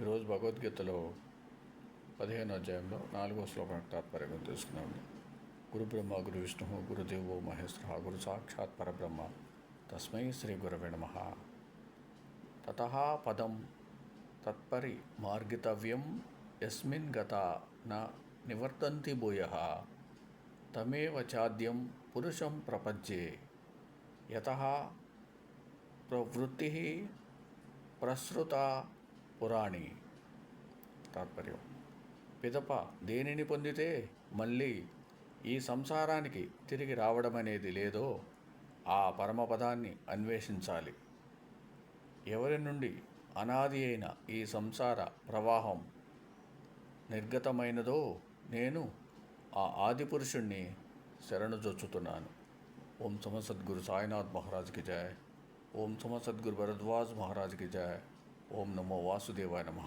ఈరోజు భగవద్గీతలో 15వ అధ్యాయంలో 4వ శ్లోకానికి తాత్పర్యం తెలుసుకున్నామండి. గురు బ్రహ్మ గురు విష్ణు గురుదేవో మహేశ్వర గురు సాక్షాత్ పరబ్రహ్మ తస్మై శ్రీ గురవే నమః. తతః పదం తత్పరి మార్గితవ్యం యస్మిన్ గతా న నివర్తంతి భూయః తమేవ చాద్యం పురుషం ప్రపద్యే యతః ప్రవృత్తి ప్రసృత పురాణి. తాత్పర్యం: పిదప దేనిని పొందితే మళ్ళీ ఈ సంసారానికి తిరిగి రావడమనేది లేదో ఆ పరమపదాన్ని అన్వేషించాలి. ఎవరి నుండి అనాది అయిన ఈ సంసార ప్రవాహం నిర్గతమైనదో నేను ఆ ఆదిపురుషుణ్ణి శరణుజొచ్చుతున్నాను. ఓం సమ సద్గురు సాయినాథ్ మహారాజ్కి జయ. ఓం సమ సద్గురు భరద్వాజ్ మహారాజ్కి జయ. ఓం నమో వాసుదేవాయ నమః.